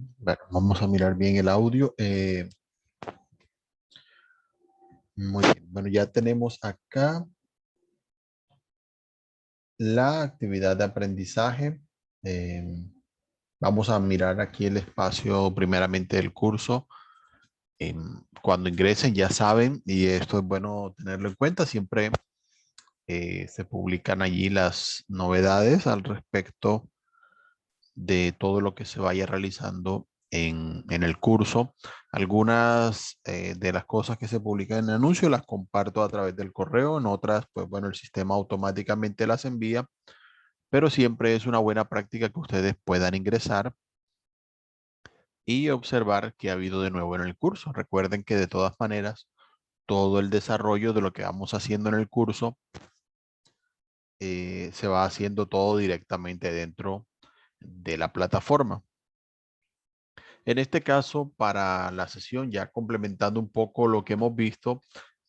Bueno, vamos a mirar bien el audio. Muy bien. Bueno, ya tenemos acá la actividad de aprendizaje. Eh, Vamos a mirar aquí el espacio primeramente del curso. Cuando ingresen ya saben, y esto es bueno tenerlo en cuenta, siempre se publican allí las novedades al respecto de todo lo que se vaya realizando en el curso. Algunas de las cosas que se publican en el anuncio las comparto a través del correo, en otras, pues bueno, el sistema automáticamente las envía, pero siempre es una buena práctica que ustedes puedan ingresar y observar qué ha habido de nuevo en el curso. Recuerden que de todas maneras, todo el desarrollo de lo que vamos haciendo en el curso se va haciendo todo directamente dentro de la plataforma. En este caso, para la sesión, ya complementando un poco lo que hemos visto,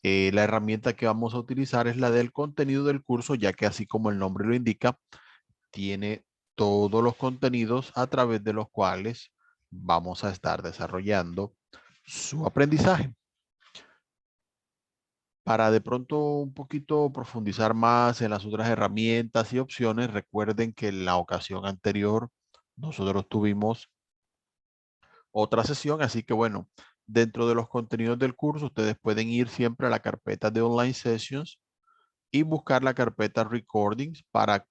la herramienta que vamos a utilizar es la del contenido del curso, ya que así como el nombre lo indica, tiene todos los contenidos a través de los cuales vamos a estar desarrollando su aprendizaje. Para de pronto un poquito profundizar más en las otras herramientas y opciones, recuerden que en la ocasión anterior nosotros tuvimos otra sesión, así que bueno, dentro de los contenidos del curso, ustedes pueden ir siempre a la carpeta de Online Sessions y buscar la carpeta Recordings para,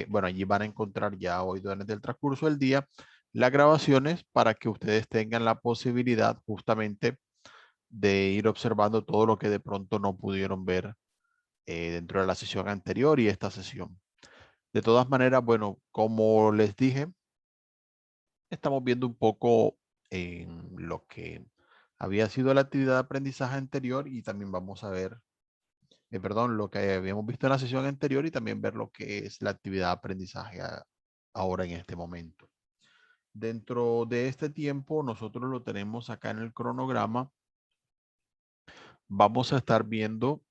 bueno, allí van a encontrar ya hoy durante el transcurso del día las grabaciones para que ustedes tengan la posibilidad justamente de ir observando todo lo que de pronto no pudieron ver dentro de la sesión anterior y esta sesión. De todas maneras, bueno, como les dije, estamos viendo un poco en lo que había sido la actividad de aprendizaje anterior y también vamos a ver, perdón, lo que habíamos visto en la sesión anterior y también ver lo que es la actividad de aprendizaje ahora en este momento. Dentro de este tiempo, nosotros lo tenemos acá en el cronograma. Vamos a estar viendo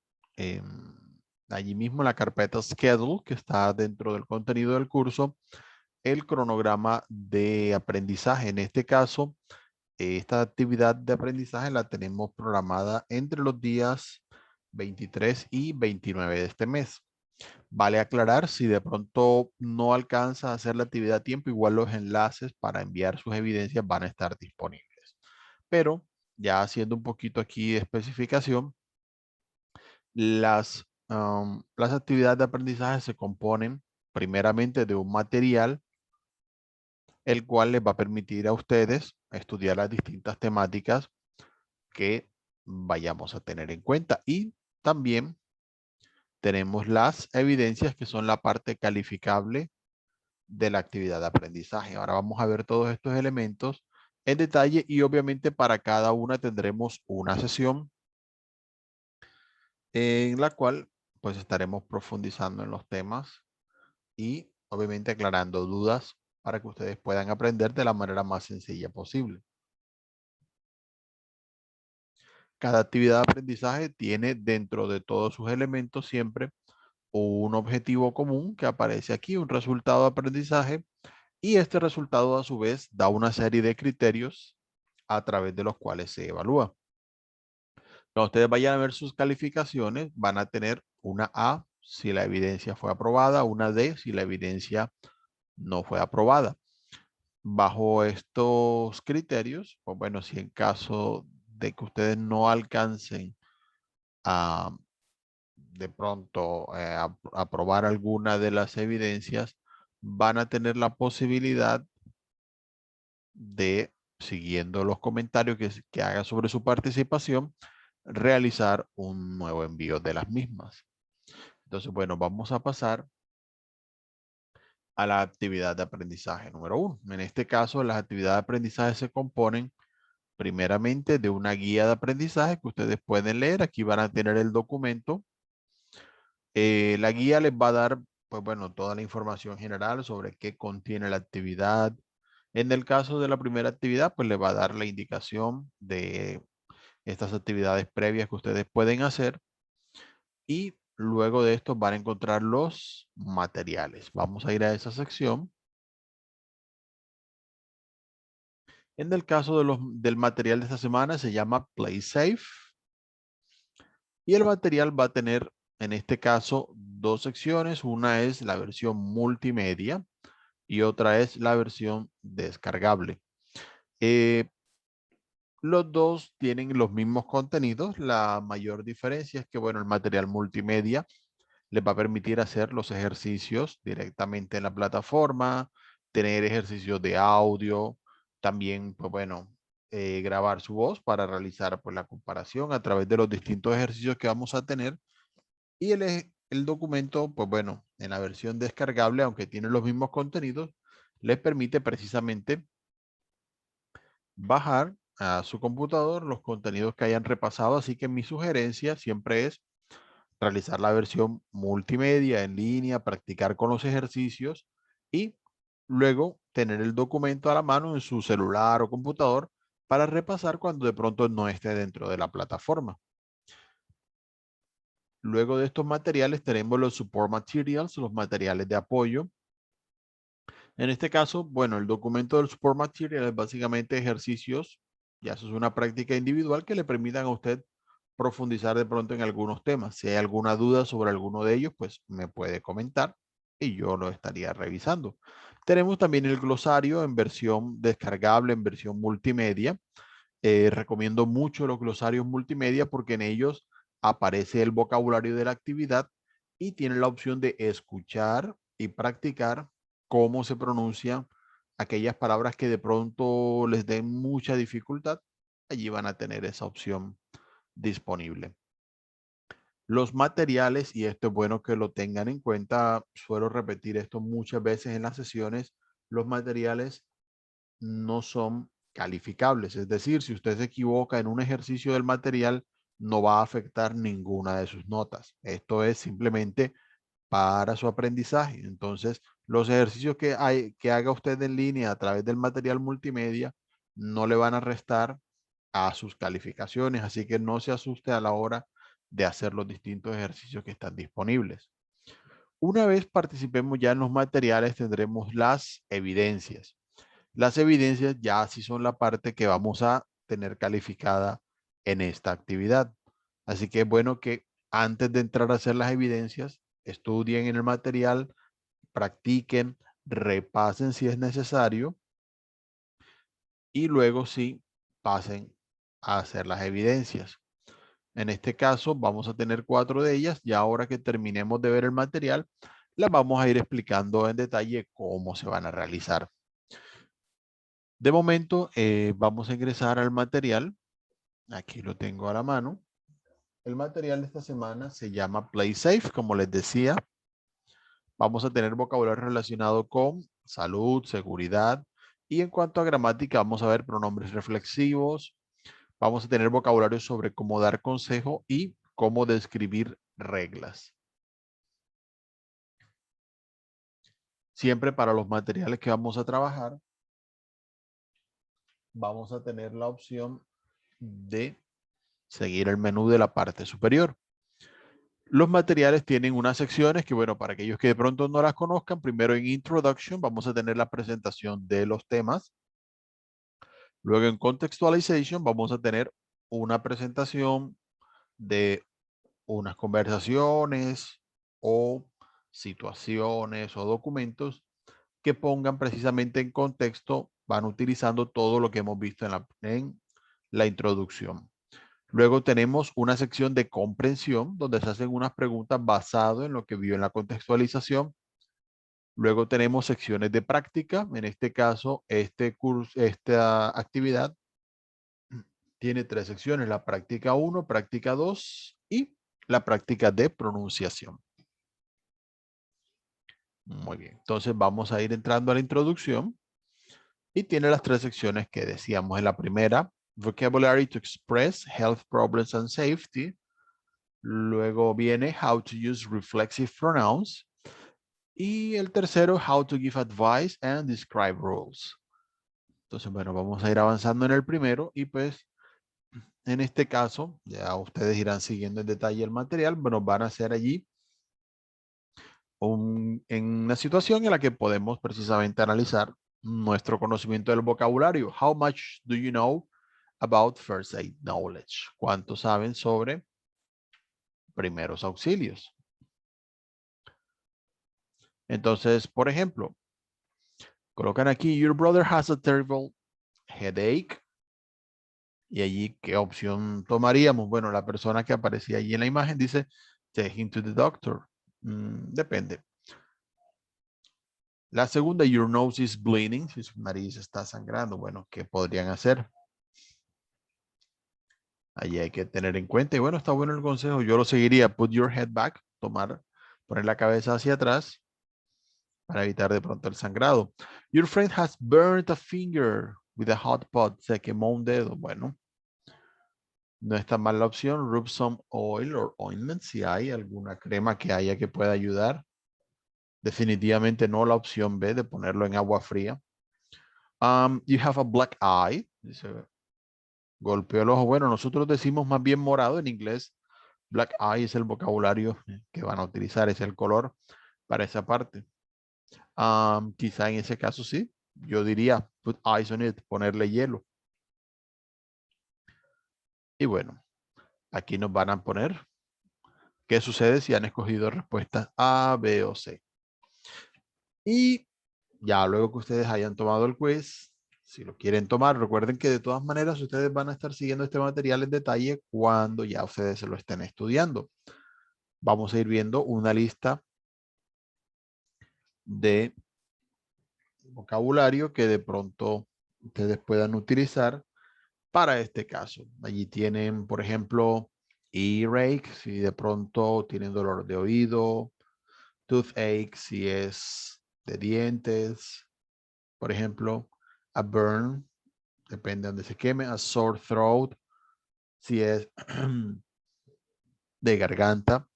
allí mismo en la carpeta Schedule, que está dentro del contenido del curso, el cronograma de aprendizaje. En este caso, esta actividad de aprendizaje la tenemos programada entre los días 23 y 29 de este mes. Vale aclarar, si de pronto no alcanza a hacer la actividad a tiempo, igual los enlaces para enviar sus evidencias van a estar disponibles. Pero ya haciendo un poquito aquí de especificación, las actividades de aprendizaje se componen primeramente de un material, el cual les va a permitir a ustedes estudiar las distintas temáticas que vayamos a tener en cuenta. Y también tenemos las evidencias que son la parte calificable de la actividad de aprendizaje. Ahora vamos a ver todos estos elementos en detalle y obviamente para cada una tendremos una sesión en la cual pues estaremos profundizando en los temas y obviamente aclarando dudas para que ustedes puedan aprender de la manera más sencilla posible. Cada actividad de aprendizaje tiene dentro de todos sus elementos siempre un objetivo común que aparece aquí, un resultado de aprendizaje, y este resultado a su vez da una serie de criterios a través de los cuales se evalúa. Cuando ustedes vayan a ver sus calificaciones, van a tener una A si la evidencia fue aprobada, una D si la evidencia no fue aprobada. Bajo estos criterios, pues bueno, si en caso de que ustedes no alcancen a de pronto aprobar alguna de las evidencias, van a tener la posibilidad de, siguiendo los comentarios que haga sobre su participación, realizar un nuevo envío de las mismas. Entonces, bueno, vamos a pasar a la actividad de aprendizaje número 1. En este caso, las actividades de aprendizaje se componen primeramente de una guía de aprendizaje que ustedes pueden leer. Aquí van a tener el documento. La guía les va a dar, pues bueno, toda la información general sobre qué contiene la actividad. En el caso de la primera actividad, pues les va a dar la indicación de estas actividades previas que ustedes pueden hacer y luego de esto van a encontrar los materiales. Vamos a ir a esa sección En el caso del material de esta semana se llama Play Safe. Y el material va a tener, en este caso, dos secciones. Una es la versión multimedia y otra es la versión descargable. Los dos tienen los mismos contenidos. La mayor diferencia es que, bueno, el material multimedia les va a permitir hacer los ejercicios directamente en la plataforma, tener ejercicios de audio, también, pues bueno, grabar su voz para realizar pues, la comparación a través de los distintos ejercicios que vamos a tener. Y el documento, pues bueno, en la versión descargable, aunque tiene los mismos contenidos, les permite precisamente bajar a su computador los contenidos que hayan repasado. Así que mi sugerencia siempre es realizar la versión multimedia en línea, practicar con los ejercicios y luego tener el documento a la mano en su celular o computador para repasar cuando de pronto no esté dentro de la plataforma. Luego de estos materiales tenemos los support materials, los materiales de apoyo. En este caso, bueno, el documento del support material es básicamente ejercicios, ya eso es una práctica individual que le permitan a usted profundizar de pronto en algunos temas. Si hay alguna duda sobre alguno de ellos, pues me puede comentar y yo lo estaría revisando. Tenemos también el glosario en versión descargable, en versión multimedia. Recomiendo mucho los glosarios multimedia porque en ellos aparece el vocabulario de la actividad y tienen la opción de escuchar y practicar cómo se pronuncian aquellas palabras que de pronto les den mucha dificultad. Allí van a tener esa opción disponible. Los materiales, y esto es bueno que lo tengan en cuenta, suelo repetir esto muchas veces en las sesiones, los materiales no son calificables. Es decir, si usted se equivoca en un ejercicio del material, no va a afectar ninguna de sus notas. Esto es simplemente para su aprendizaje. Entonces, los ejercicios que haga usted en línea a través del material multimedia no le van a restar a sus calificaciones, así que no se asuste a la hora de hacer los distintos ejercicios que están disponibles. Una vez participemos ya en los materiales, tendremos las evidencias. Las evidencias ya sí son la parte que vamos a tener calificada en esta actividad. Así que es bueno que antes de entrar a hacer las evidencias, estudien en el material, practiquen, repasen si es necesario y luego sí pasen a hacer las evidencias. En este caso vamos a tener 4 de ellas y ahora que terminemos de ver el material, las vamos a ir explicando en detalle cómo se van a realizar. De momento vamos a ingresar al material. Aquí lo tengo a la mano. El material de esta semana se llama Play Safe, como les decía. Vamos a tener vocabulario relacionado con salud, seguridad. Y en cuanto a gramática, vamos a ver pronombres reflexivos. Vamos a tener vocabulario sobre cómo dar consejo y cómo describir reglas. Siempre para los materiales que vamos a trabajar, vamos a tener la opción de seguir el menú de la parte superior. Los materiales tienen unas secciones que, bueno, para aquellos que de pronto no las conozcan, primero en Introduction vamos a tener la presentación de los temas. Luego en Contextualization vamos a tener una presentación de unas conversaciones o situaciones o documentos que pongan precisamente en contexto, van utilizando todo lo que hemos visto en la introducción. Luego tenemos una sección de comprensión donde se hacen unas preguntas basado en lo que vio en la contextualización. Luego tenemos secciones de práctica. En este caso, esta actividad tiene 3 secciones: la práctica 1, práctica 2 y la práctica de pronunciación. Muy bien, entonces vamos a ir entrando a la introducción y tiene las 3 secciones que decíamos. En la primera, Vocabulary to Express Health Problems and Safety. Luego viene How to Use Reflexive Pronouns. Y el tercero, How to Give Advice and Describe Rules. Entonces, bueno, vamos a ir avanzando en el primero y pues en este caso, ya ustedes irán siguiendo en detalle el material, bueno, van a hacer allí en una situación en la que podemos precisamente analizar nuestro conocimiento del vocabulario. How much do you know about first aid knowledge? ¿Cuánto saben sobre primeros auxilios? Entonces, por ejemplo, colocan aquí, your brother has a terrible headache. Y allí, ¿qué opción tomaríamos? Bueno, la persona que aparecía allí en la imagen dice, take him to the doctor. Depende. La segunda, your nose is bleeding. Si su nariz está sangrando, bueno, ¿qué podrían hacer? Allí hay que tener en cuenta. Y bueno, está bueno el consejo. Yo lo seguiría. Put your head back. Poner la cabeza hacia atrás para evitar de pronto el sangrado. Your friend has burned a finger with a hot pot. Se quemó un dedo. Bueno, no está mal la opción. Rub some oil or ointment. Si hay alguna crema que haya que pueda ayudar. Definitivamente no la opción B de ponerlo en agua fría. You have a black eye. Dice, golpeó el ojo. Bueno, nosotros decimos más bien morado en inglés. Black eye es el vocabulario que van a utilizar, es el color para esa parte. Quizá en ese caso sí. Yo diría put ice on it, ponerle hielo. Y bueno, aquí nos van a poner qué sucede si han escogido respuestas A, B o C. Y ya luego que ustedes hayan tomado el quiz, si lo quieren tomar, recuerden que de todas maneras ustedes van a estar siguiendo este material en detalle cuando ya ustedes se lo estén estudiando. Vamos a ir viendo una lista de vocabulario que de pronto ustedes puedan utilizar para este caso. Allí tienen, por ejemplo, earache, si de pronto tienen dolor de oído, toothache, si es de dientes, por ejemplo, a burn, depende de donde se queme, a sore throat, si es de garganta.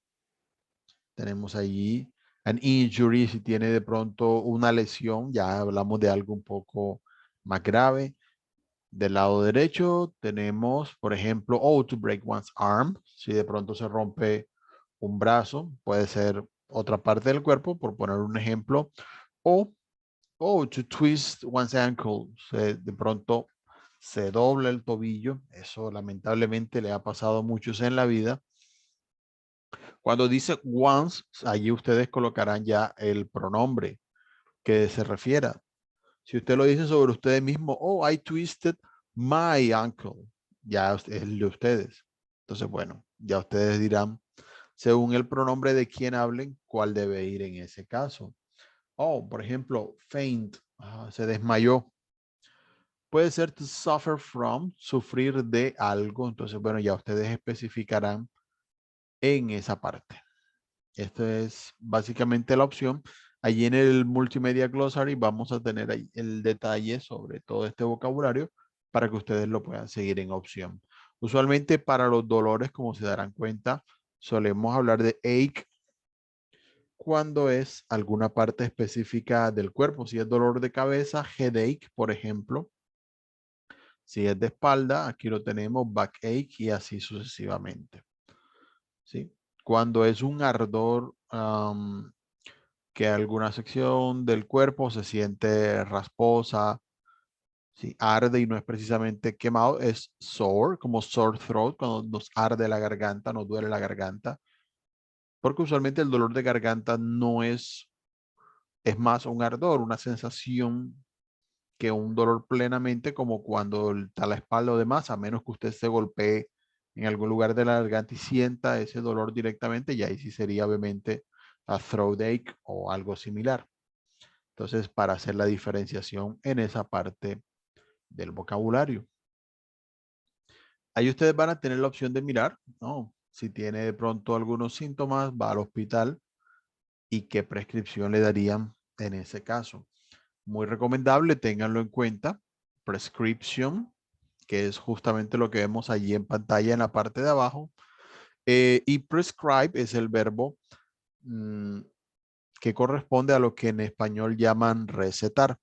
Tenemos allí an injury, si tiene de pronto una lesión, ya hablamos de algo un poco más grave. Del lado derecho tenemos, por ejemplo, to break one's arm, si de pronto se rompe un brazo, puede ser otra parte del cuerpo, por poner un ejemplo, o to twist one's ankle, de pronto se dobla el tobillo, eso lamentablemente le ha pasado a muchos en la vida. Cuando dice once, allí ustedes colocarán ya el pronombre que se refiera. Si usted lo dice sobre ustedes mismo, I twisted my ankle, ya es el de ustedes. Entonces, bueno, ya ustedes dirán, según el pronombre de quien hablen, cuál debe ir en ese caso. Por ejemplo, faint, se desmayó. Puede ser to suffer from, sufrir de algo. Entonces, bueno, ya ustedes especificarán en esa parte. Esto es básicamente la opción. Allí en el Multimedia Glossary vamos a tener ahí el detalle sobre todo este vocabulario para que ustedes lo puedan seguir en opción. Usualmente para los dolores, como se darán cuenta, solemos hablar de ache cuando es alguna parte específica del cuerpo. Si es dolor de cabeza, headache, por ejemplo. Si es de espalda, aquí lo tenemos, backache y así sucesivamente. ¿Sí? Cuando es un ardor que alguna sección del cuerpo se siente rasposa, ¿sí? Arde y no es precisamente quemado, es sore, como sore throat, cuando nos arde la garganta, nos duele la garganta, porque usualmente el dolor de garganta no es más un ardor, una sensación que un dolor plenamente como cuando está la espalda o demás, a menos que usted se golpee en algún lugar de la garganta y sienta ese dolor directamente, y ahí sí sería obviamente a throat ache o algo similar. Entonces, para hacer la diferenciación en esa parte del vocabulario. Ahí ustedes van a tener la opción de mirar, ¿no? Si tiene de pronto algunos síntomas, va al hospital y qué prescripción le darían en ese caso. Muy recomendable, ténganlo en cuenta. Prescription, que es justamente lo que vemos allí en pantalla en la parte de abajo. Y prescribe es el verbo que corresponde a lo que en español llaman recetar.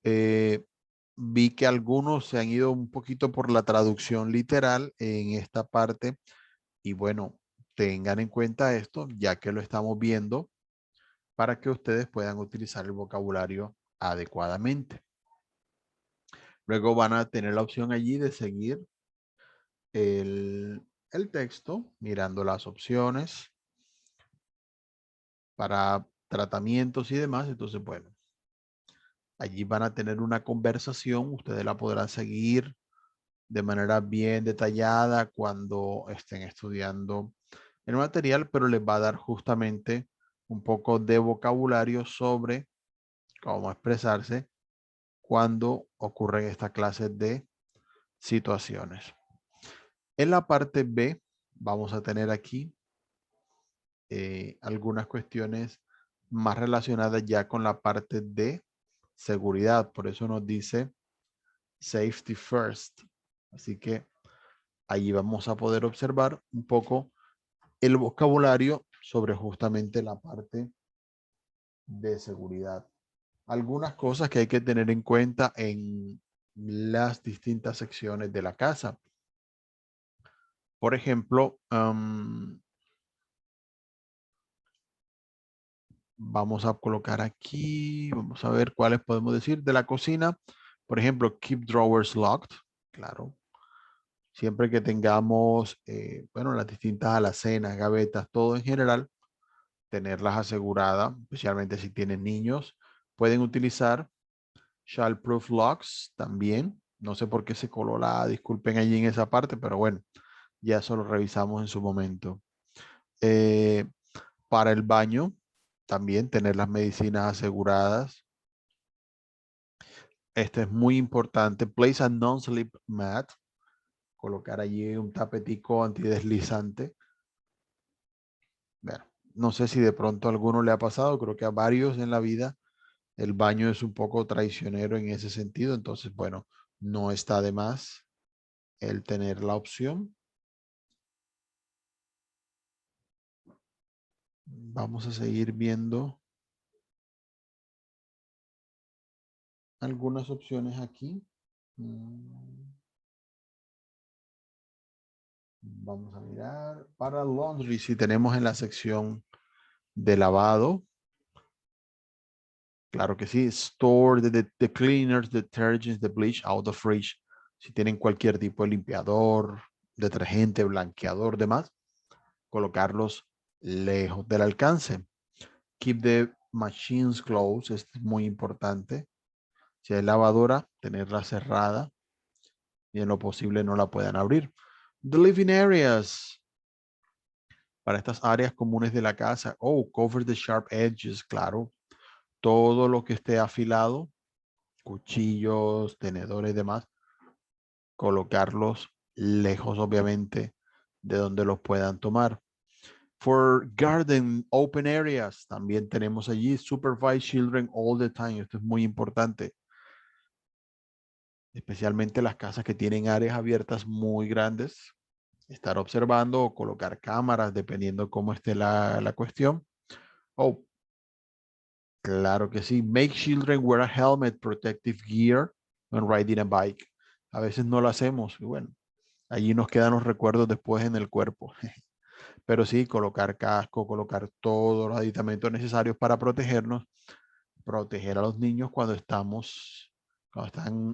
Vi que algunos se han ido un poquito por la traducción literal en esta parte y bueno, tengan en cuenta esto ya que lo estamos viendo para que ustedes puedan utilizar el vocabulario adecuadamente. Luego van a tener la opción allí de seguir el texto, mirando las opciones para tratamientos y demás. Entonces, bueno, allí van a tener una conversación. Ustedes la podrán seguir de manera bien detallada cuando estén estudiando el material, pero les va a dar justamente un poco de vocabulario sobre cómo expresarse cuando ocurren esta clase de situaciones. En la parte B vamos a tener aquí algunas cuestiones más relacionadas ya con la parte de seguridad. Por eso nos dice safety first. Así que allí vamos a poder observar un poco el vocabulario sobre justamente la parte de seguridad. Algunas cosas que hay que tener en cuenta en las distintas secciones de la casa. Por ejemplo, vamos a colocar aquí, vamos a ver cuáles podemos decir de la cocina. Por ejemplo, keep drawers locked. Claro. Siempre que tengamos, bueno, las distintas alacenas, gavetas, todo en general, tenerlas aseguradas, especialmente si tienen niños. Pueden utilizar childproof locks también. No sé por qué se coló la, disculpen allí en esa parte, pero bueno, ya eso lo revisamos en su momento. Eh, para el baño, también tener las medicinas aseguradas. Este es muy importante. Place a non-slip mat. Colocar allí un tapetico antideslizante. Bueno, no sé si de pronto a alguno le ha pasado, creo que a varios en la vida el baño es un poco traicionero en ese sentido, entonces, bueno, no está de más el tener la opción. Vamos a seguir viendo algunas opciones aquí. Vamos a mirar para laundry, si tenemos en la sección de lavado. Claro que sí. Store the cleaners, detergents, the bleach out of fridge. Si tienen cualquier tipo de limpiador, detergente, blanqueador, demás, colocarlos lejos del alcance. Keep the machines closed. Esto es muy importante. Si hay lavadora, tenerla cerrada y en lo posible no la puedan abrir. The living areas. Para estas áreas comunes de la casa. Oh, cover the sharp edges. Claro. Todo lo que esté afilado, cuchillos, tenedores y demás, colocarlos lejos, obviamente, de donde los puedan tomar. For garden open areas, también tenemos allí supervise children all the time. Esto es muy importante, especialmente las casas que tienen áreas abiertas muy grandes. Estar observando o colocar cámaras, dependiendo cómo esté la cuestión. Oh, claro que sí. Make children wear a helmet, protective gear when riding a bike. A veces no lo hacemos y bueno, allí nos quedan los recuerdos después en el cuerpo. Pero sí, colocar casco, colocar todos los aditamentos necesarios para protegernos, proteger a los niños cuando están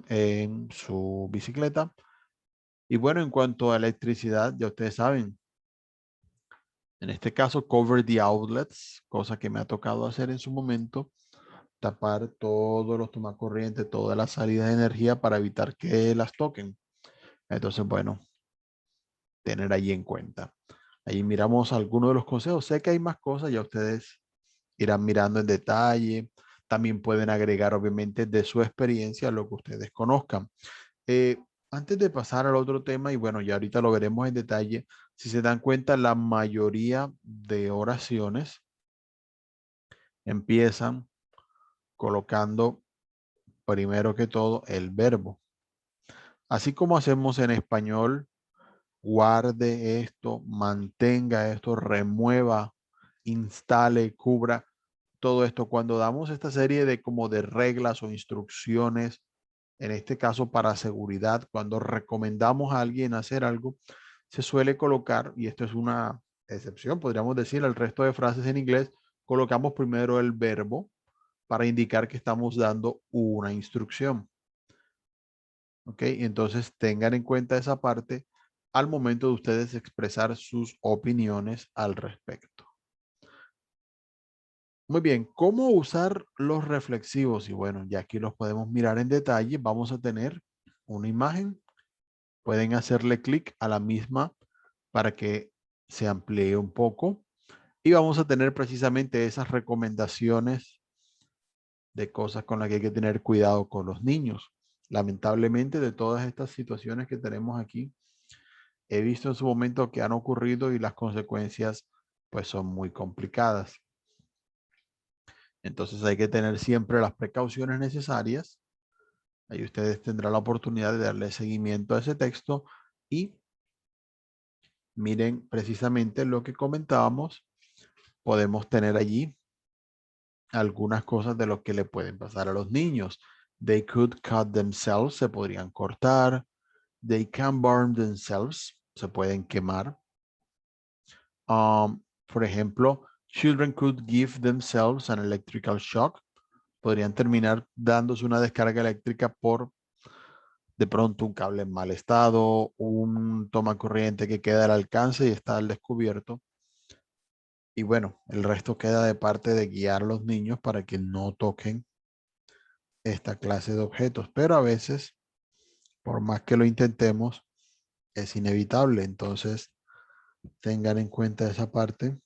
en su bicicleta. Y bueno, en cuanto a electricidad, ya ustedes saben, en este caso, cover the outlets, cosa que me ha tocado hacer en su momento, tapar todos los tomacorrientes, todas las salidas de energía para evitar que las toquen. Entonces, bueno, tener ahí en cuenta. Ahí miramos algunos de los consejos. Sé que hay más cosas, ya ustedes irán mirando en detalle. También pueden agregar, obviamente, de su experiencia lo que ustedes conozcan. Eh, Antes de pasar al otro tema, y bueno, ya ahorita lo veremos en detalle, si se dan cuenta, la mayoría de oraciones empiezan colocando primero que todo el verbo. Así como hacemos en español, guarde esto, mantenga esto, remueva, instale, cubra, todo esto. Cuando damos esta serie de como de reglas o instrucciones, en este caso para seguridad, cuando recomendamos a alguien hacer algo, se suele colocar, y esto es una excepción, podríamos decir, el resto de frases en inglés, colocamos primero el verbo para indicar que estamos dando una instrucción. ¿Ok? Entonces tengan en cuenta esa parte al momento de ustedes expresar sus opiniones al respecto. Muy bien, ¿cómo usar los reflexivos? Y bueno, ya aquí los podemos mirar en detalle. Vamos a tener una imagen. Pueden hacerle clic a la misma para que se amplíe un poco. Y vamos a tener precisamente esas recomendaciones de cosas con las que hay que tener cuidado con los niños. Lamentablemente, de todas estas situaciones que tenemos aquí, he visto en su momento que han ocurrido y las consecuencias pues son muy complicadas. Entonces hay que tener siempre las precauciones necesarias. Ahí ustedes tendrán la oportunidad de darle seguimiento a ese texto y miren precisamente lo que comentábamos. Podemos tener allí algunas cosas de lo que le pueden pasar a los niños. They could cut themselves, se podrían cortar. They can burn themselves, se pueden quemar. Por ejemplo, children could give themselves an electrical shock. Podrían terminar dándose una descarga eléctrica por de pronto un cable en mal estado, un toma corriente que queda al alcance y está al descubierto. Y bueno, el resto queda de parte de guiar a los niños para que no toquen esta clase de objetos. Pero a veces, por más que lo intentemos, es inevitable. Entonces, tengan en cuenta esa parte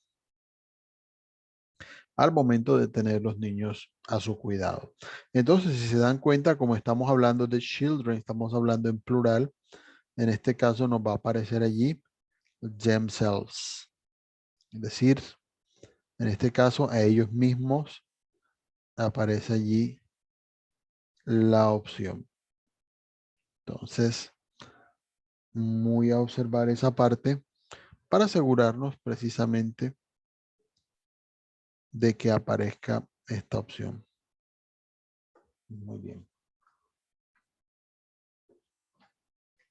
al momento de tener los niños a su cuidado. Entonces, si se dan cuenta, como estamos hablando de children, estamos hablando en plural, en este caso nos va a aparecer allí themselves. Es decir, en este caso a ellos mismos aparece allí la opción. Entonces, muy a observar esa parte para asegurarnos precisamente de que aparezca esta opción. Muy bien.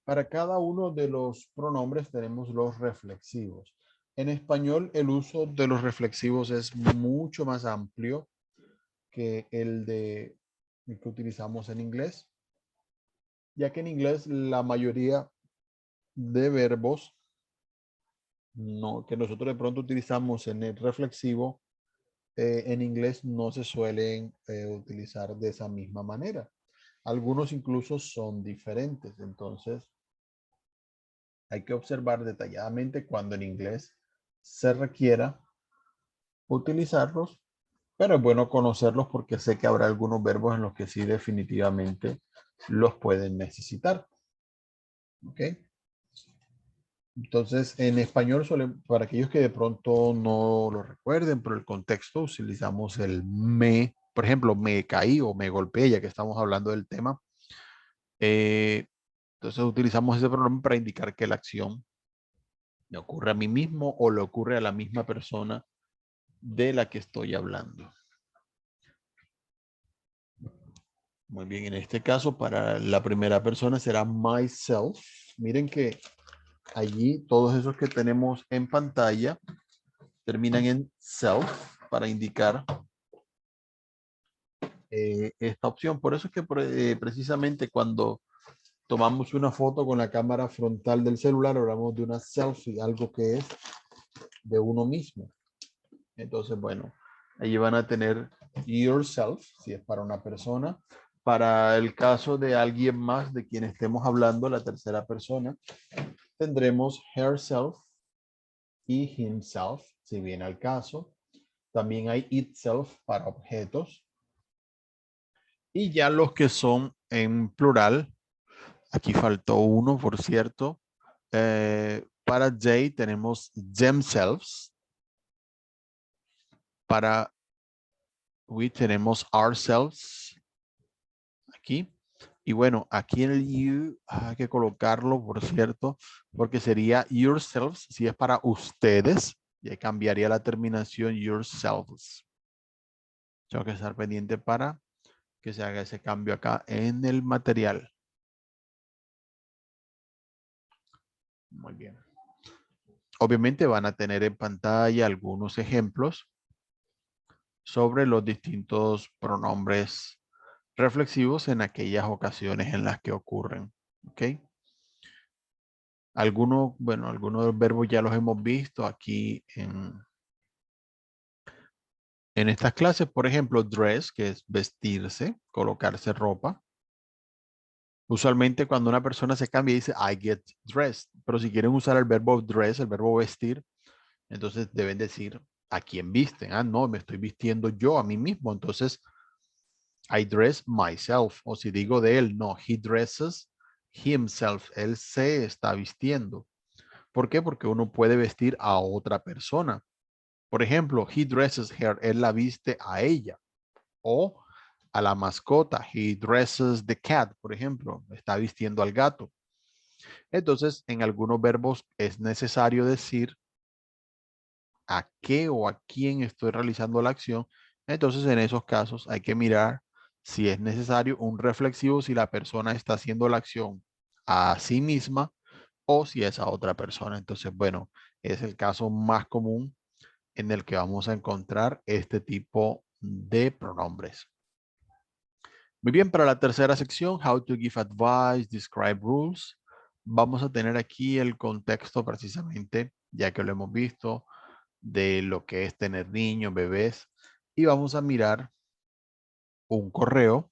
Para cada uno de los pronombres tenemos los reflexivos. En español, el uso de los reflexivos es mucho más amplio que el que utilizamos en inglés, ya que en inglés la mayoría de verbos que nosotros de pronto utilizamos en el reflexivo, en inglés no se suelen utilizar de esa misma manera. Algunos incluso son diferentes, entonces hay que observar detalladamente cuando en inglés se requiera utilizarlos, pero es bueno conocerlos porque sé que habrá algunos verbos en los que sí definitivamente los pueden necesitar. ¿Ok? Entonces, en español, para aquellos que de pronto no lo recuerden, pero el contexto, utilizamos el me, por ejemplo, me caí o me golpeé, ya que estamos hablando del tema. Entonces, utilizamos ese pronombre para indicar que la acción le ocurre a mí mismo o le ocurre a la misma persona de la que estoy hablando. Muy bien, en este caso, para la primera persona será myself. Miren que allí todos esos que tenemos en pantalla terminan en self para indicar esta opción. Por eso es que precisamente cuando tomamos una foto con la cámara frontal del celular, hablamos de una selfie, algo que es de uno mismo. Entonces, bueno, ahí van a tener yourself, si es para una persona. Para el caso de alguien más de quien estemos hablando, la tercera persona, tendremos herself y himself, si viene al caso. También hay itself para objetos. Y ya los que son en plural, aquí faltó uno, por cierto. Para they tenemos themselves. Para we tenemos ourselves. Aquí. Y bueno, aquí en el you hay que colocarlo, por cierto, porque sería yourselves si es para ustedes. Y cambiaría la terminación yourselves. Tengo que estar pendiente para que se haga ese cambio acá en el material. Muy bien. Obviamente van a tener en pantalla algunos ejemplos sobre los distintos pronombres reflexivos en aquellas ocasiones en las que ocurren. ¿Ok? Algunos de los verbos ya los hemos visto aquí en estas clases. Por ejemplo, dress, que es vestirse, colocarse ropa. Usualmente cuando una persona se cambia dice I get dressed, pero si quieren usar el verbo dress, el verbo vestir, entonces deben decir a quién visten. Ah, no, me estoy vistiendo yo a mí mismo. Entonces, I dress myself. O si digo de él, no, he dresses himself. Él se está vistiendo. ¿Por qué? Porque uno puede vestir a otra persona. Por ejemplo, he dresses her. Él la viste a ella. O a la mascota. He dresses the cat, por ejemplo. Está vistiendo al gato. Entonces, en algunos verbos es necesario decir a qué o a quién estoy realizando la acción. Entonces, en esos casos hay que mirar si es necesario un reflexivo, si la persona está haciendo la acción a sí misma o si es a otra persona. Entonces, bueno, es el caso más común en el que vamos a encontrar este tipo de pronombres. Muy bien, para la tercera sección, How to give advice, describe rules. Vamos a tener aquí el contexto precisamente, ya que lo hemos visto, de lo que es tener niños, bebés. Y vamos a mirar un correo.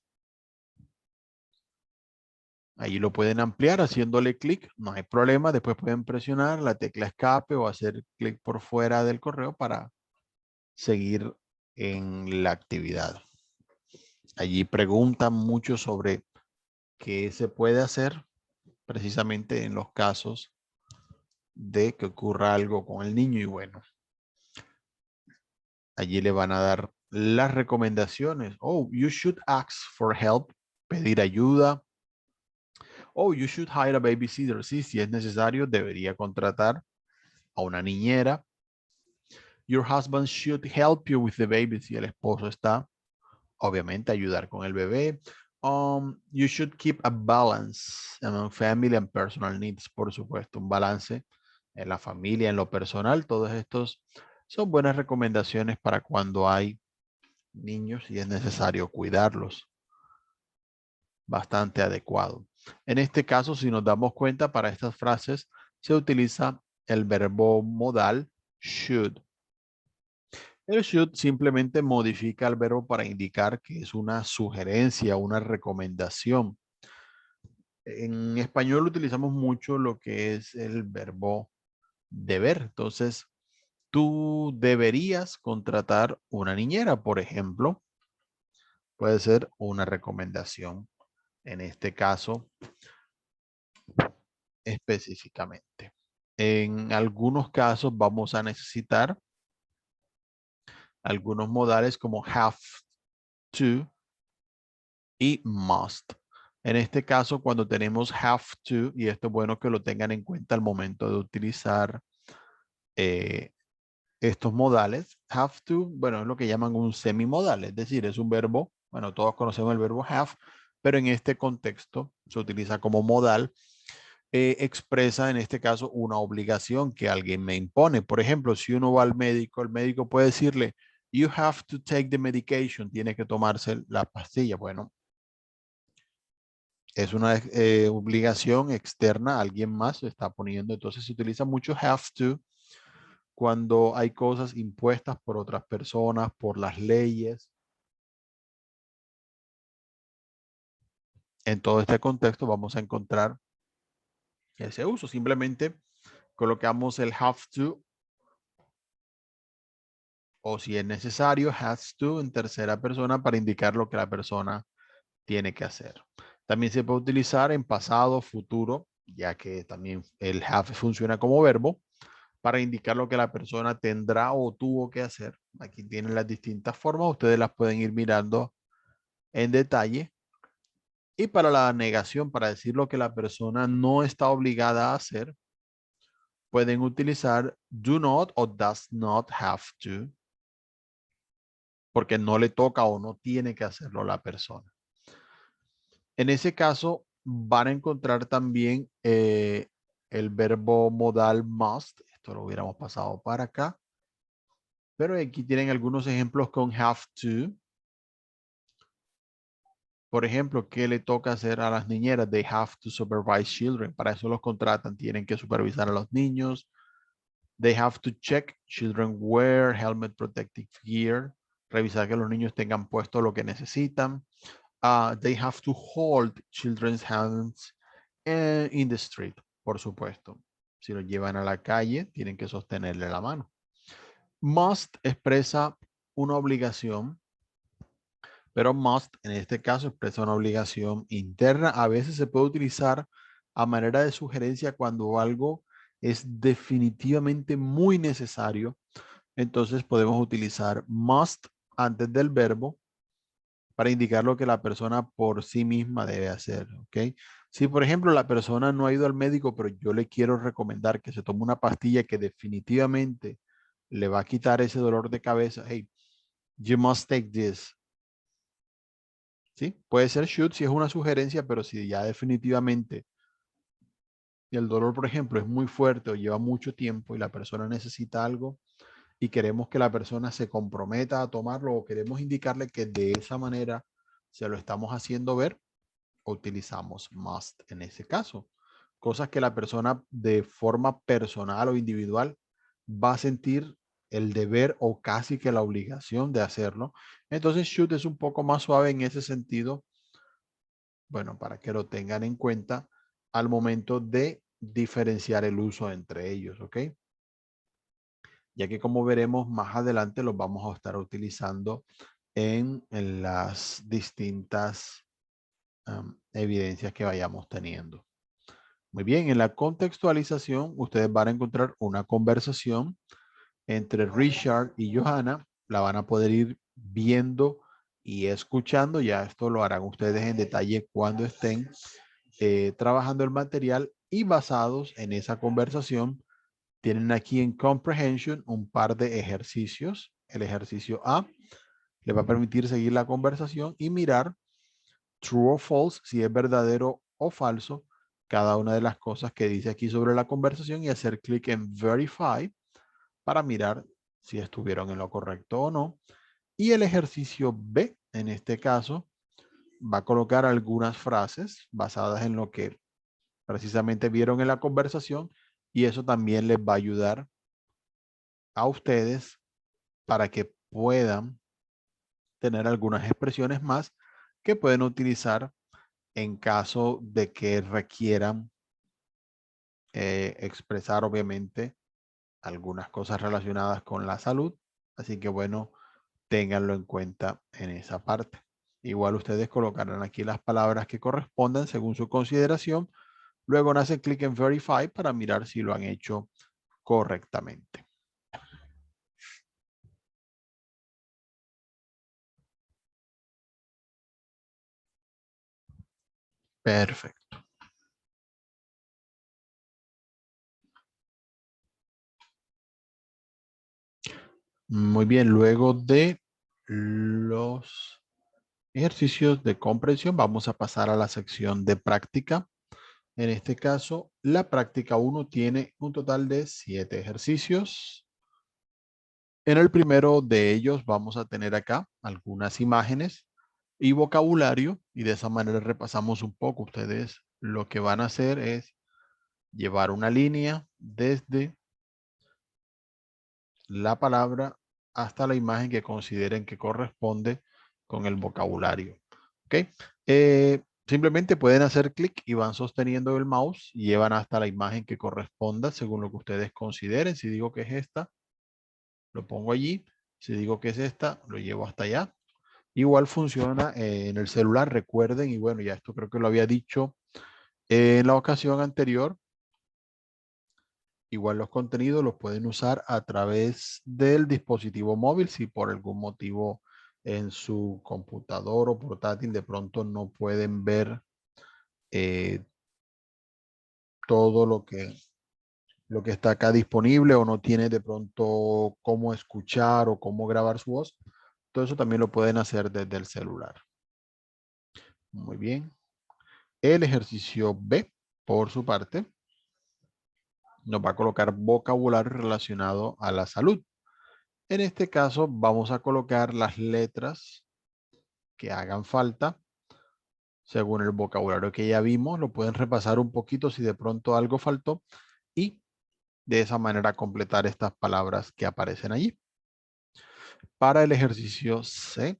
Ahí lo pueden ampliar haciéndole clic, no hay problema. Después pueden presionar la tecla escape o hacer clic por fuera del correo para seguir en la actividad. Allí preguntan mucho sobre qué se puede hacer precisamente en los casos de que ocurra algo con el niño y bueno, allí le van a dar las recomendaciones. Oh, you should ask for help, pedir ayuda. Oh, you should hire a babysitter. Sí, si es necesario, debería contratar a una niñera. Your husband should help you with the baby. Si el esposo está, obviamente, ayudar con el bebé. You should keep a balance among family and personal needs. Por supuesto, un balance en la familia, en lo personal. Todos estos son buenas recomendaciones para cuando hay niños y es necesario cuidarlos. Bastante adecuado. En este caso, si nos damos cuenta, para estas frases se utiliza el verbo modal should. El should simplemente modifica el verbo para indicar que es una sugerencia, una recomendación. En español utilizamos mucho lo que es el verbo deber. Entonces, tú deberías contratar una niñera, por ejemplo. Puede ser una recomendación. En este caso, específicamente. En algunos casos vamos a necesitar algunos modales como have to y must. En este caso, cuando tenemos have to, y esto es bueno que lo tengan en cuenta al momento de utilizar eh, estos modales, have to, bueno, es lo que llaman un semimodal, es decir, es un verbo, bueno, todos conocemos el verbo have, pero en este contexto se utiliza como modal. Expresa en este caso una obligación que alguien me impone. Por ejemplo, si uno va al médico, el médico puede decirle, you have to take the medication, tiene que tomarse la pastilla. Bueno, es una obligación externa, alguien más se está poniendo. Entonces se utiliza mucho have to cuando hay cosas impuestas por otras personas, por las leyes. En todo este contexto vamos a encontrar ese uso. Simplemente colocamos el have to o si es necesario, has to en tercera persona para indicar lo que la persona tiene que hacer. También se puede utilizar en pasado, futuro, ya que también el have funciona como verbo para indicar lo que la persona tendrá o tuvo que hacer. Aquí tienen las distintas formas, ustedes las pueden ir mirando en detalle. Y para la negación, para decir lo que la persona no está obligada a hacer, pueden utilizar do not o does not have to, porque no le toca o no tiene que hacerlo la persona. En ese caso, van a encontrar también el verbo modal must. Esto lo hubiéramos pasado para acá. Pero aquí tienen algunos ejemplos con have to. Por ejemplo, ¿qué le toca hacer a las niñeras? They have to supervise children. Para eso los contratan. Tienen que supervisar a los niños. They have to check children wear helmet protective gear. Revisar que los niños tengan puesto lo que necesitan. They have to hold children's hands in the street. Por supuesto. Si los llevan a la calle, tienen que sostenerle la mano. Must expresa una obligación, pero must en este caso expresa una obligación interna. A veces se puede utilizar a manera de sugerencia cuando algo es definitivamente muy necesario. Entonces podemos utilizar must antes del verbo para indicar lo que la persona por sí misma debe hacer, ¿ok? Si, por ejemplo, la persona no ha ido al médico, pero yo le quiero recomendar que se tome una pastilla que definitivamente le va a quitar ese dolor de cabeza, hey, you must take this. ¿Sí? Puede ser should si es una sugerencia, pero si ya definitivamente el dolor, por ejemplo, es muy fuerte o lleva mucho tiempo y la persona necesita algo y queremos que la persona se comprometa a tomarlo o queremos indicarle que de esa manera se lo estamos haciendo ver, utilizamos must en ese caso. Cosas que la persona de forma personal o individual va a sentir el deber o casi que la obligación de hacerlo. Entonces should es un poco más suave en ese sentido. Bueno, para que lo tengan en cuenta al momento de diferenciar el uso entre ellos, ¿ok? Ya que como veremos más adelante los vamos a estar utilizando en las distintas evidencias que vayamos teniendo. Muy bien, en la contextualización ustedes van a encontrar una conversación entre Richard y Johanna. La van a poder ir viendo y escuchando. Ya esto lo harán ustedes en detalle cuando estén trabajando el material y basados en esa conversación. Tienen aquí en Comprehension un par de ejercicios. El ejercicio A les va a permitir seguir la conversación y mirar true o false, si es verdadero o falso, cada una de las cosas que dice aquí sobre la conversación y hacer clic en Verify para mirar si estuvieron en lo correcto o no. Y el ejercicio B, en este caso, va a colocar algunas frases basadas en lo que precisamente vieron en la conversación y eso también les va a ayudar a ustedes para que puedan tener algunas expresiones más que pueden utilizar en caso de que requieran expresar obviamente algunas cosas relacionadas con la salud. Así que bueno, ténganlo en cuenta en esa parte. Igual ustedes colocarán aquí las palabras que correspondan según su consideración. Luego hacen clic en Verify para mirar si lo han hecho correctamente. Perfecto. Muy bien, luego de los ejercicios de comprensión, vamos a pasar a la sección de práctica. En este caso, la práctica 1 tiene un total de 7 ejercicios. En el primero de ellos vamos a tener acá algunas imágenes y vocabulario y de esa manera repasamos un poco. Ustedes lo que van a hacer es llevar una línea desde la palabra hasta la imagen que consideren que corresponde con el vocabulario. ¿Ok? Simplemente pueden hacer clic y van sosteniendo el mouse y llevan hasta la imagen que corresponda según lo que ustedes consideren. Si digo que es esta, lo pongo allí. Si digo que es esta, lo llevo hasta allá. Igual funciona en el celular, recuerden, y bueno, ya esto creo que lo había dicho en la ocasión anterior. Igual los contenidos los pueden usar a través del dispositivo móvil si por algún motivo en su computador o portátil de pronto no pueden ver eh, todo lo que está acá disponible o no tiene de pronto cómo escuchar o cómo grabar su voz. Todo eso también lo pueden hacer desde el celular. Muy bien. El ejercicio B, por su parte, nos va a colocar vocabulario relacionado a la salud. En este caso vamos a colocar las letras que hagan falta según el vocabulario que ya vimos. Lo pueden repasar un poquito si de pronto algo faltó y de esa manera completar estas palabras que aparecen allí. Para el ejercicio C,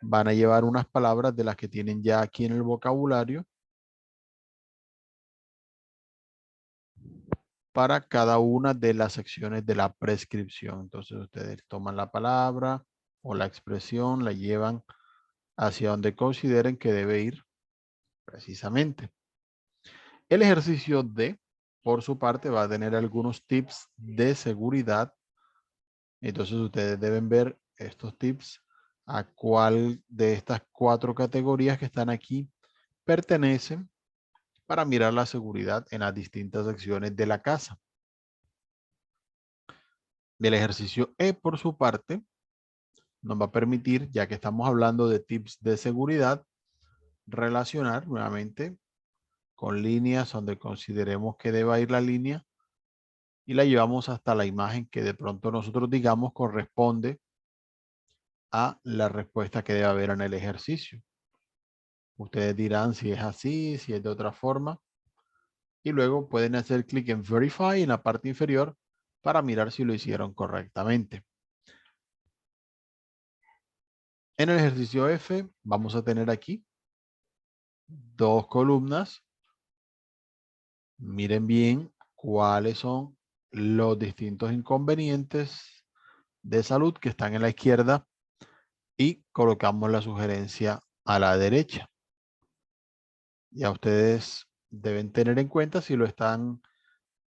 van a llevar unas palabras de las que tienen ya aquí en el vocabulario para cada una de las secciones de la prescripción. Entonces ustedes toman la palabra o la expresión, la llevan hacia donde consideren que debe ir precisamente. El ejercicio D, por su parte, va a tener algunos tips de seguridad. Entonces ustedes deben ver estos tips a cuál de estas 4 categorías que están aquí pertenecen para mirar la seguridad en las distintas secciones de la casa. El ejercicio E, por su parte, nos va a permitir, ya que estamos hablando de tips de seguridad, relacionar nuevamente con líneas donde consideremos que deba ir la línea y la llevamos hasta la imagen que de pronto nosotros digamos corresponde a la respuesta que debe haber en el ejercicio. Ustedes dirán si es así, si es de otra forma. Y luego pueden hacer clic en Verify en la parte inferior para mirar si lo hicieron correctamente. En el ejercicio F vamos a tener aquí 2 columnas. Miren bien cuáles son los distintos inconvenientes de salud que están en la izquierda y colocamos la sugerencia a la derecha. Ya ustedes deben tener en cuenta si lo están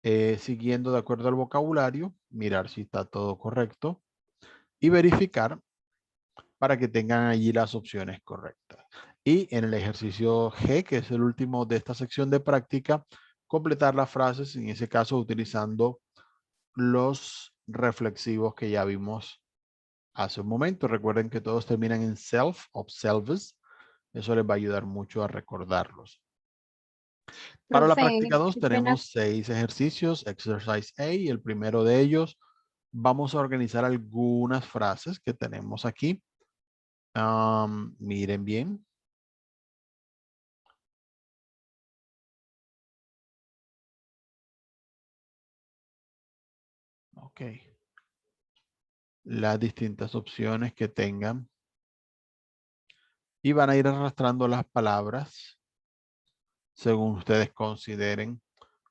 siguiendo de acuerdo al vocabulario, mirar si está todo correcto y verificar para que tengan allí las opciones correctas. Y en el ejercicio G, que es el último de esta sección de práctica, completar las frases, en ese caso utilizando los reflexivos que ya vimos hace un momento. Recuerden que todos terminan en self o selves. Eso les va a ayudar mucho a recordarlos. Para la Profe, práctica 2 qué pena. tenemos 6 ejercicios, exercise A, y el primero de ellos vamos a organizar algunas frases que tenemos aquí. Miren bien. Ok. Las distintas opciones que tengan. Y van a ir arrastrando las palabras según ustedes consideren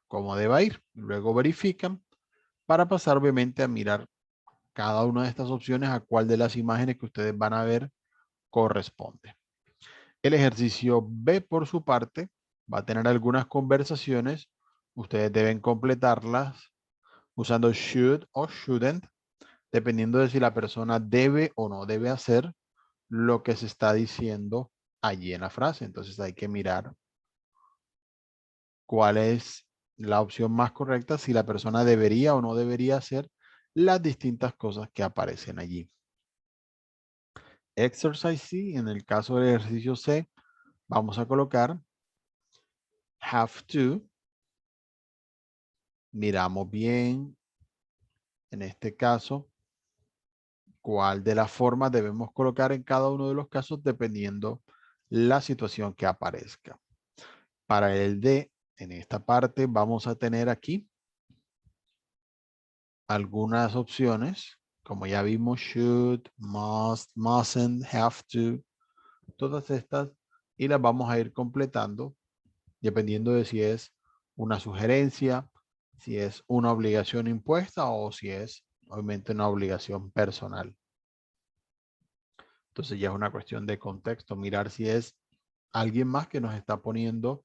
cómo deba ir. Luego verifican para pasar obviamente a mirar cada una de estas opciones a cuál de las imágenes que ustedes van a ver corresponde. El ejercicio B, por su parte, va a tener algunas conversaciones. Ustedes deben completarlas usando should o shouldn't, dependiendo de si la persona debe o no debe hacer lo que se está diciendo allí en la frase. Entonces hay que mirar cuál es la opción más correcta, si la persona debería o no debería hacer las distintas cosas que aparecen allí. Exercise C, en el caso del ejercicio C, vamos a colocar have to. Miramos bien, en este caso, cuál de las formas debemos colocar en cada uno de los casos dependiendo la situación que aparezca. Para el D, en esta parte vamos a tener aquí algunas opciones, como ya vimos, should, must, mustn't, have to, todas estas, y las vamos a ir completando dependiendo de si es una sugerencia, si es una obligación impuesta o si es obviamente una obligación personal. Entonces ya es una cuestión de contexto, mirar si es alguien más que nos está poniendo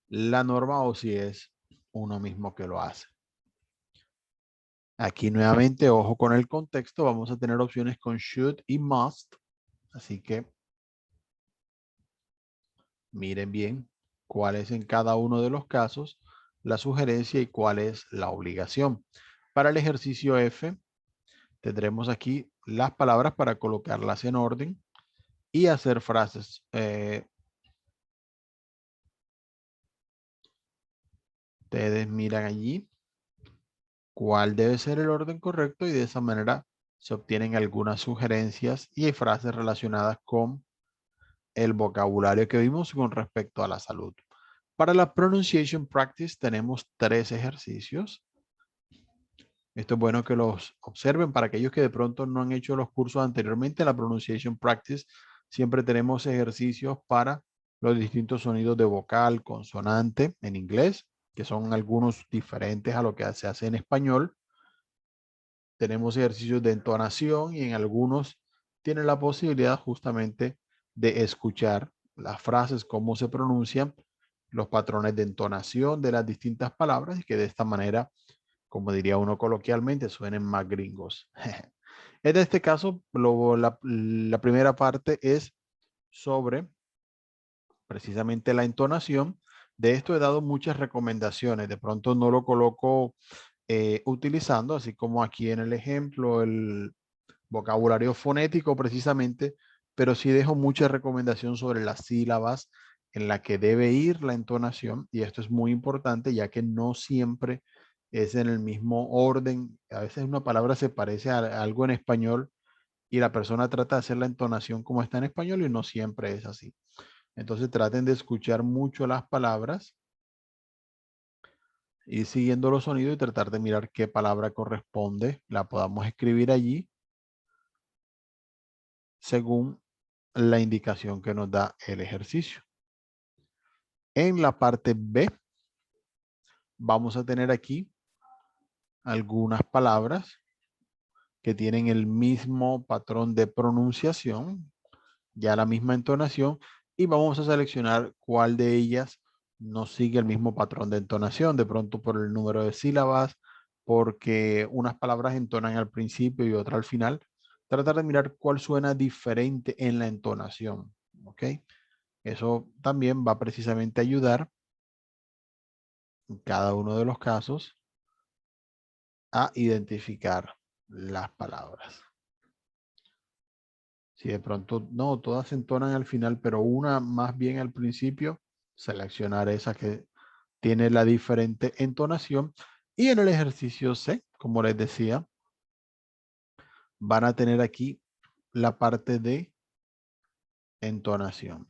la norma o si es uno mismo que lo hace. Aquí nuevamente, ojo con el contexto, vamos a tener opciones con should y must. Así que miren bien cuál es en cada uno de los casos la sugerencia y cuál es la obligación. Para el ejercicio F, tendremos aquí las palabras para colocarlas en orden y hacer frases. Ustedes miran allí cuál debe ser el orden correcto y de esa manera se obtienen algunas sugerencias y hay frases relacionadas con el vocabulario que vimos con respecto a la salud. Para la pronunciation practice tenemos 3 ejercicios. Esto es bueno que los observen para aquellos que de pronto no han hecho los cursos anteriormente. En la pronunciation practice siempre tenemos ejercicios para los distintos sonidos de vocal, consonante en inglés, que son algunos diferentes a lo que se hace en español. Tenemos ejercicios de entonación y en algunos tienen la posibilidad justamente de escuchar las frases, cómo se pronuncian, los patrones de entonación de las distintas palabras y que de esta manera, como diría uno coloquialmente, suenen más gringos. En este caso, la primera parte es sobre precisamente la entonación. De esto he dado muchas recomendaciones. De pronto no lo coloco utilizando, así como aquí en el ejemplo, el vocabulario fonético precisamente, pero sí dejo mucha recomendación sobre las sílabas en la que debe ir la entonación, y esto es muy importante ya que no siempre es en el mismo orden. A veces una palabra se parece a algo en español y la persona trata de hacer la entonación como está en español y no siempre es así. Entonces traten de escuchar mucho las palabras, ir siguiendo los sonidos y tratar de mirar qué palabra corresponde, la podamos escribir allí según la indicación que nos da el ejercicio. En la parte B vamos a tener aquí algunas palabras que tienen el mismo patrón de pronunciación, ya la misma entonación, y vamos a seleccionar cuál de ellas no sigue el mismo patrón de entonación, de pronto por el número de sílabas, porque unas palabras entonan al principio y otras al final. Tratar de mirar cuál suena diferente en la entonación, ¿ok? Eso también va precisamente a ayudar en cada uno de los casos a identificar las palabras. Si de pronto no, todas se entonan al final, pero una más bien al principio, seleccionar esa que tiene la diferente entonación. Y en el ejercicio C, como les decía, van a tener aquí la parte de entonación.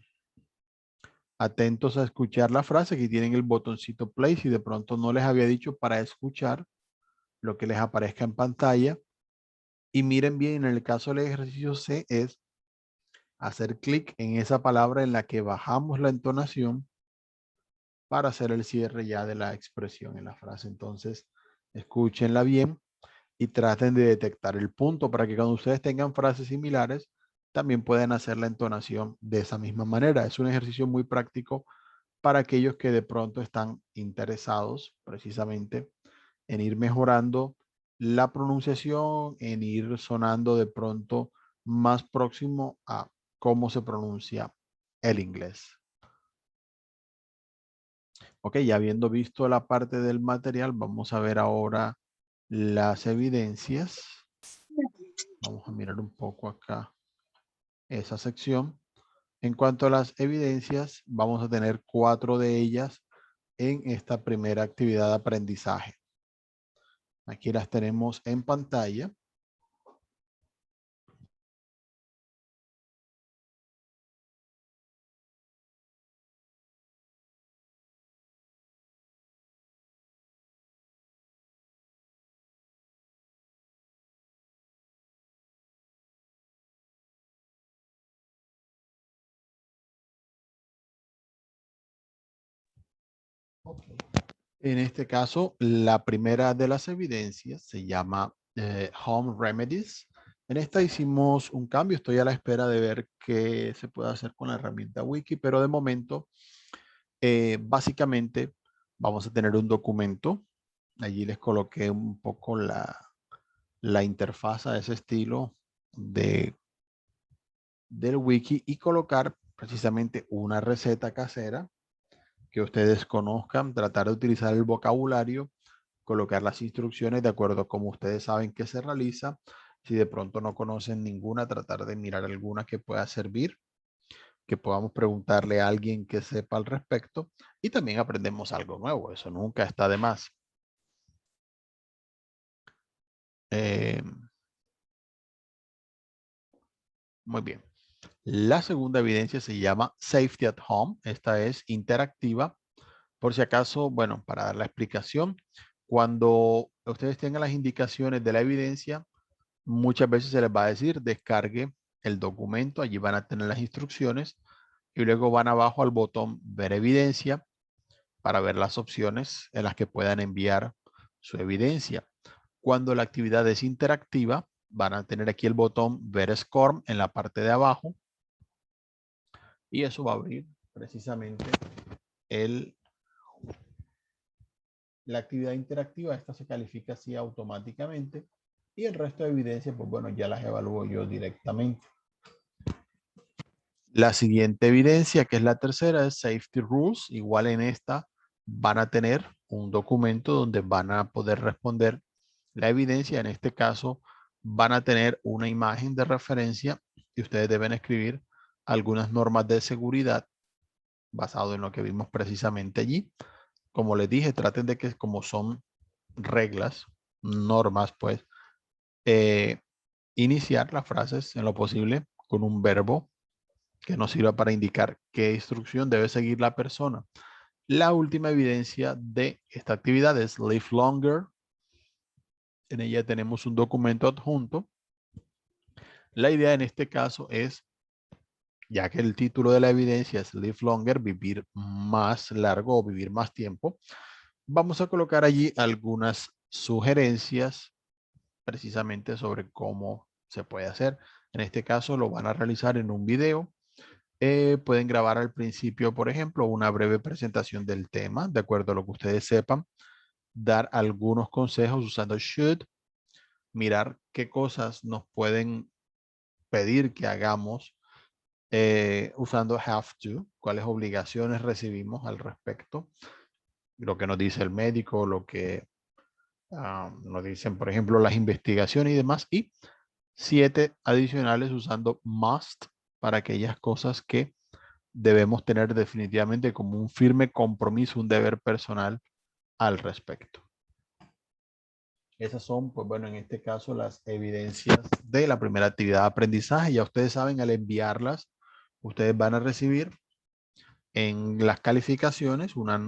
Atentos a escuchar la frase, que tienen el botoncito play. Si de pronto no les había dicho, para escuchar lo que les aparezca en pantalla. Y miren bien, en el caso del ejercicio C es hacer clic en esa palabra en la que bajamos la entonación para hacer el cierre ya de la expresión en la frase. Entonces, escúchenla bien y traten de detectar el punto para que cuando ustedes tengan frases similares, también puedan hacer la entonación de esa misma manera. Es un ejercicio muy práctico para aquellos que de pronto están interesados precisamente en ir mejorando la pronunciación, en ir sonando de pronto más próximo a cómo se pronuncia el inglés. Ok, ya habiendo visto la parte del material, vamos a ver ahora las evidencias. Vamos a mirar un poco acá esa sección. En cuanto a las evidencias, vamos a tener 4 de ellas en esta primera actividad de aprendizaje. Aquí las tenemos en pantalla. En este caso, la primera de las evidencias se llama Home Remedies. En esta hicimos un cambio. Estoy a la espera de ver qué se puede hacer con la herramienta Wiki, pero de momento, básicamente, vamos a tener un documento. Allí les coloqué un poco la interfaz a ese estilo del Wiki y colocar precisamente una receta casera que ustedes conozcan, tratar de utilizar el vocabulario, colocar las instrucciones de acuerdo a cómo ustedes saben que se realiza. Si de pronto no conocen ninguna, tratar de mirar alguna que pueda servir, que podamos preguntarle a alguien que sepa al respecto y también aprendemos algo nuevo. Eso nunca está de más. Eh, muy bien. La segunda evidencia se llama Safety at Home. Esta es interactiva. Por si acaso, bueno, para dar la explicación, cuando ustedes tengan las indicaciones de la evidencia, muchas veces se les va a decir descargue el documento. Allí van a tener las instrucciones y luego van abajo al botón ver evidencia para ver las opciones en las que puedan enviar su evidencia. Cuando la actividad es interactiva, van a tener aquí el botón ver SCORM en la parte de abajo y eso va a abrir precisamente la actividad interactiva. Esta se califica así automáticamente y el resto de evidencias, pues bueno, ya las evalúo yo directamente. La siguiente evidencia, que es la tercera, es Safety Rules. Igual en esta van a tener un documento donde van a poder responder la evidencia. En este caso, van a tener una imagen de referencia y ustedes deben escribir algunas normas de seguridad basado en lo que vimos precisamente allí. Como les dije, traten de que como son reglas, normas, pues, iniciar las frases en lo posible con un verbo que nos sirva para indicar qué instrucción debe seguir la persona. La última evidencia de esta actividad es Live Longer. En ella tenemos un documento adjunto. La idea en este caso es, ya que el título de la evidencia es Live Longer, vivir más largo o vivir más tiempo, vamos a colocar allí algunas sugerencias precisamente sobre cómo se puede hacer. En este caso lo van a realizar en un video. Pueden grabar al principio, por ejemplo, una breve presentación del tema, de acuerdo a lo que ustedes sepan, dar algunos consejos usando should, mirar qué cosas nos pueden pedir que hagamos usando have to, cuáles obligaciones recibimos al respecto, lo que nos dice el médico, lo que nos dicen, por ejemplo, las investigaciones y demás, y 7 adicionales usando must para aquellas cosas que debemos tener definitivamente como un firme compromiso, un deber personal al respecto. Esas son, pues bueno, en este caso las evidencias de la primera actividad de aprendizaje. Ya ustedes saben, al enviarlas, ustedes van a recibir en las calificaciones una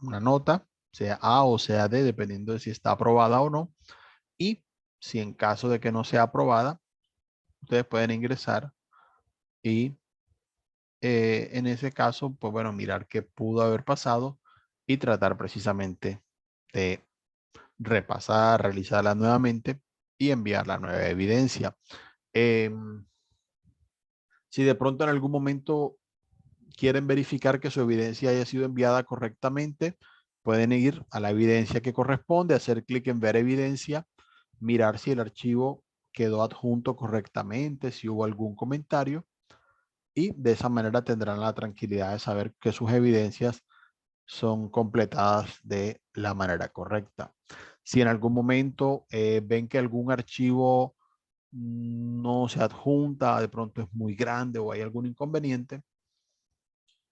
nota, sea A o sea D, dependiendo de si está aprobada o no. Y si en caso de que no sea aprobada, ustedes pueden ingresar y en ese caso, pues bueno, mirar qué pudo haber pasado y tratar precisamente de repasar, realizarla nuevamente y enviar la nueva evidencia. Si de pronto en algún momento quieren verificar que su evidencia haya sido enviada correctamente, pueden ir a la evidencia que corresponde, hacer clic en ver evidencia, mirar si el archivo quedó adjunto correctamente, si hubo algún comentario y de esa manera tendrán la tranquilidad de saber que sus evidencias son completadas de la manera correcta. Si en algún momento ven que algún archivo no se adjunta, de pronto es muy grande o hay algún inconveniente,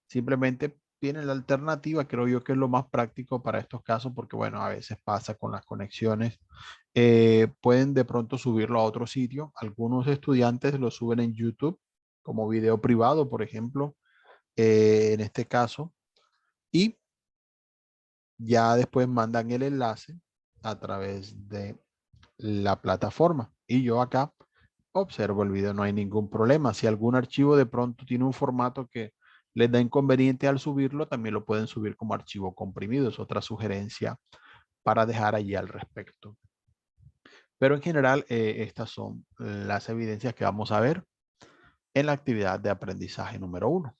simplemente tienen la alternativa, creo yo que es lo más práctico para estos casos, porque bueno, a veces pasa con las conexiones. Pueden de pronto subirlo a otro sitio. Algunos estudiantes lo suben en YouTube como video privado, por ejemplo, en este caso, y ya después mandan el enlace a través de la plataforma. Y yo acá observo el video, no hay ningún problema. Si algún archivo de pronto tiene un formato que les da inconveniente al subirlo, también lo pueden subir como archivo comprimido. Es otra sugerencia para dejar allí al respecto. Pero en general, estas son las evidencias que vamos a ver en la actividad de aprendizaje número 1.